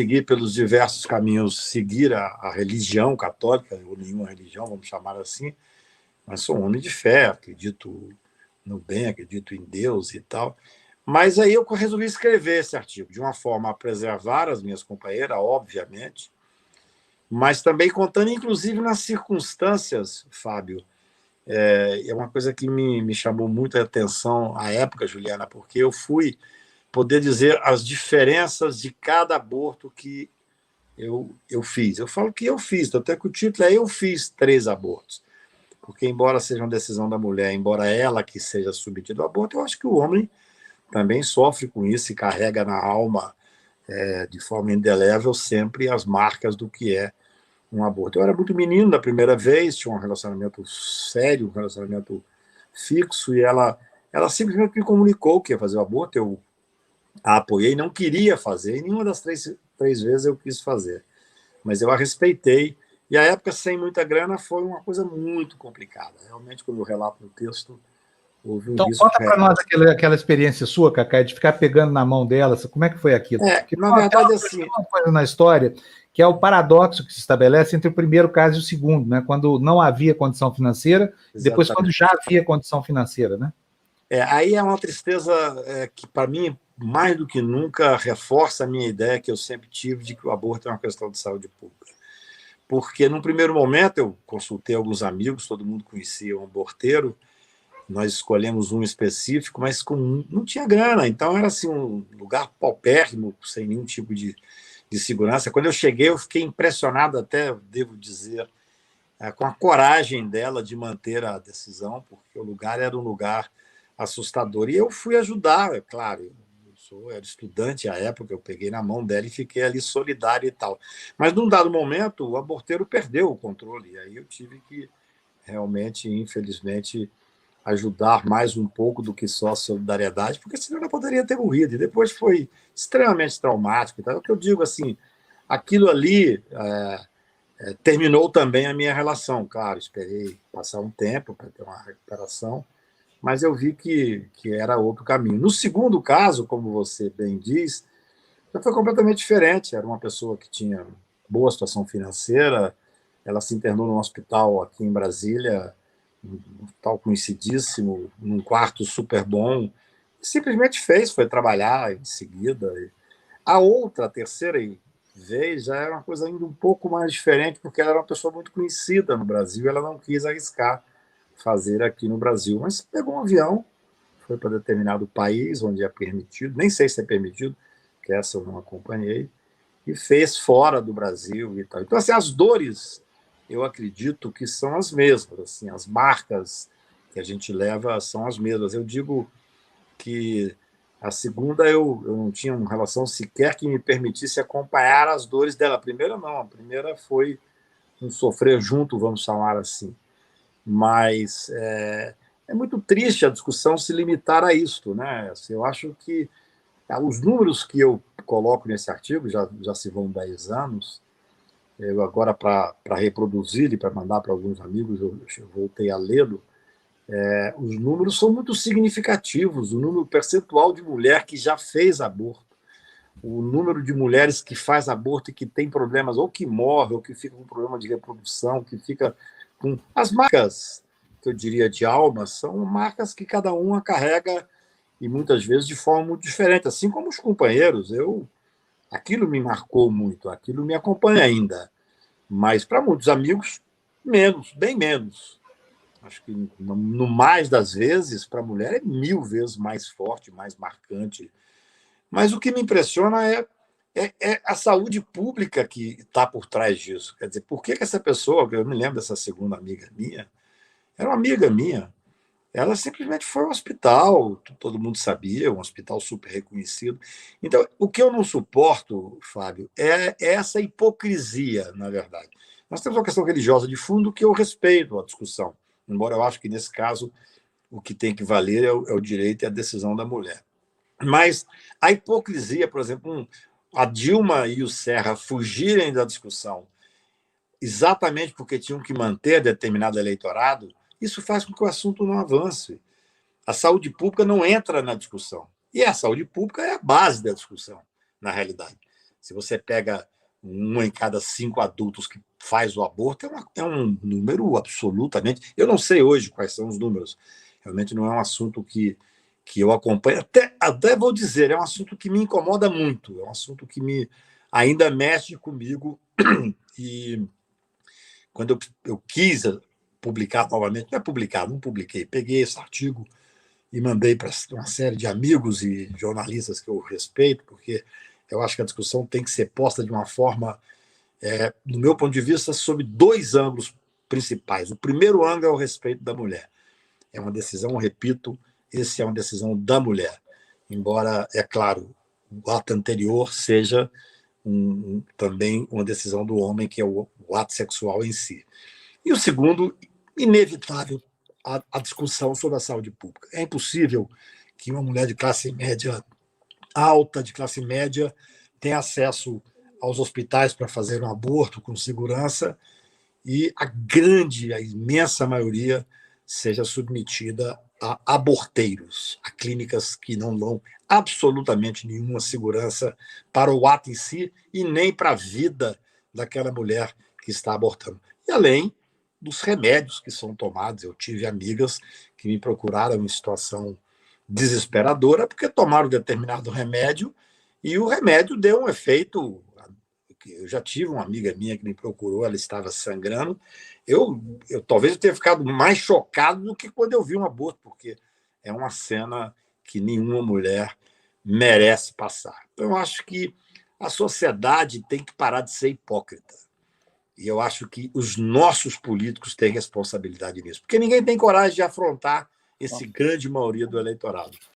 seguir pelos diversos caminhos, seguir a religião católica, ou nenhuma religião, vamos chamar assim, mas sou um homem de fé, acredito no bem, acredito em Deus e tal. Mas aí eu resolvi escrever esse artigo, de uma forma a preservar as minhas companheiras, obviamente, mas também contando, inclusive, nas circunstâncias, Fábio. É uma coisa que me chamou muita atenção à época, Juliana, porque eu fui poder dizer as diferenças de cada aborto que eu fiz. Eu falo que eu fiz, até que o título é Eu Fiz 3 Abortos. Porque, embora seja uma decisão da mulher, embora ela que seja submetida ao aborto, eu acho que o homem também sofre com isso e carrega na alma, de forma indelével, sempre as marcas do que é um aborto. Eu era muito menino da primeira vez, tinha um relacionamento sério, um relacionamento fixo, e ela simplesmente me comunicou que ia fazer o aborto, eu a apoiei, não queria fazer, e nenhuma das três vezes eu quis fazer, mas eu a respeitei, e a época, sem muita grana, foi uma coisa muito complicada. Realmente, como eu relato no texto, houve um Então, risco conta para real. nós aquela experiência sua, Cacá, de ficar pegando na mão dela, como é que foi aquilo? Porque Na verdade, assim... Tem uma coisa na história que é o paradoxo que se estabelece entre o primeiro caso e o segundo, né? Quando não havia condição financeira, e depois quando já havia condição financeira, né? Aí é uma tristeza que, para mim, mais do que nunca, reforça a minha ideia que eu sempre tive de que o aborto é uma questão de saúde pública. Porque, num primeiro momento, eu consultei alguns amigos, todo mundo conhecia um aborteiro, nós escolhemos um específico, mas não tinha grana, então era assim, um lugar paupérrimo, sem nenhum tipo de segurança. Quando eu cheguei, eu fiquei impressionado, até devo dizer, com a coragem dela de manter a decisão, porque o lugar era um lugar assustador. E eu fui ajudar, é claro, era estudante à época, eu peguei na mão dela e fiquei ali solidário e tal. Mas, num dado momento, o aborteiro perdeu o controle, e aí eu tive que realmente, infelizmente, ajudar mais um pouco do que só solidariedade, porque senão ela poderia ter morrido. E depois foi extremamente traumático. Então, é o que eu digo, assim, aquilo ali terminou também a minha relação. Claro, esperei passar um tempo para ter uma recuperação, mas eu vi que era outro caminho. No segundo caso, como você bem diz, já foi completamente diferente. Era uma pessoa que tinha boa situação financeira, ela se internou num hospital aqui em Brasília, um hospital conhecidíssimo, num quarto super bom, simplesmente foi trabalhar em seguida. A outra, a terceira vez, já era uma coisa ainda um pouco mais diferente, porque ela era uma pessoa muito conhecida no Brasil, e ela não quis arriscar fazer aqui no Brasil, mas pegou um avião, foi para determinado país onde é permitido, nem sei se é permitido, que essa eu não acompanhei, e fez fora do Brasil e tal. Então, assim, as dores, eu acredito que são as mesmas, assim, as marcas que a gente leva são as mesmas. Eu digo que a segunda eu não tinha uma relação sequer que me permitisse acompanhar as dores dela. A primeira não, a primeira foi um sofrer junto, vamos chamar assim. Mas é muito triste a discussão se limitar a isto, né? Assim, eu acho que os números que eu coloco nesse artigo, já se vão 10 anos, eu agora, para reproduzir e para mandar para alguns amigos, eu voltei a lê-lo, os números são muito significativos, o número percentual de mulher que já fez aborto, o número de mulheres que faz aborto e que tem problemas, ou que morre, ou que fica com problema de reprodução, que fica com... As marcas, que eu diria, de alma, são marcas que cada uma carrega, e muitas vezes de forma muito diferente, assim como os companheiros. Aquilo me marcou muito, aquilo me acompanha ainda, mas para muitos amigos, menos, bem menos. Acho que, no mais das vezes, para a mulher é 1000 vezes mais forte, mais marcante. Mas o que me impressiona é a saúde pública que está por trás disso. Quer dizer, por que essa pessoa, eu me lembro dessa segunda amiga minha, era uma amiga minha, ela simplesmente foi ao hospital, todo mundo sabia, um hospital super reconhecido. Então, o que eu não suporto, Fábio, é essa hipocrisia, na verdade. Nós temos uma questão religiosa de fundo que eu respeito a discussão, embora eu acho que, nesse caso, o que tem que valer é o direito e a decisão da mulher. Mas a hipocrisia, por exemplo, a Dilma e o Serra fugirem da discussão exatamente porque tinham que manter determinado eleitorado, isso faz com que o assunto não avance. A saúde pública não entra na discussão. E a saúde pública é a base da discussão, na realidade. Se você pega 1 em cada 5 adultos que faz o aborto, é um número absolutamente... Eu não sei hoje quais são os números. Realmente não é um assunto que eu acompanho. Até vou dizer, é um assunto que me incomoda muito. É um assunto que ainda mexe comigo. E quando eu quis publicar novamente, não é publicar, não publiquei, peguei esse artigo e mandei para uma série de amigos e jornalistas que eu respeito, porque eu acho que a discussão tem que ser posta de uma forma, do meu ponto de vista, sob 2 ângulos principais. O primeiro ângulo é o respeito da mulher. É uma decisão, repito, esse é uma decisão da mulher. Embora, é claro, o ato anterior seja também uma decisão do homem, que é o ato sexual em si. E o segundo, inevitável, a discussão sobre a saúde pública. É impossível que uma mulher de classe média alta, de classe média, tenha acesso aos hospitais para fazer um aborto com segurança e a imensa maioria seja submetida a aborteiros, a clínicas que não dão absolutamente nenhuma segurança para o ato em si e nem para a vida daquela mulher que está abortando. E além dos remédios que são tomados. Eu tive amigas que me procuraram em situação desesperadora porque tomaram determinado remédio e o remédio deu um efeito. Eu já tive uma amiga minha que me procurou, ela estava sangrando. Talvez eu tenha ficado mais chocado do que quando eu vi um aborto, porque é uma cena que nenhuma mulher merece passar. Então, eu acho que a sociedade tem que parar de ser hipócrita. E eu acho que os nossos políticos têm responsabilidade nisso, porque ninguém tem coragem de afrontar essa grande maioria do eleitorado.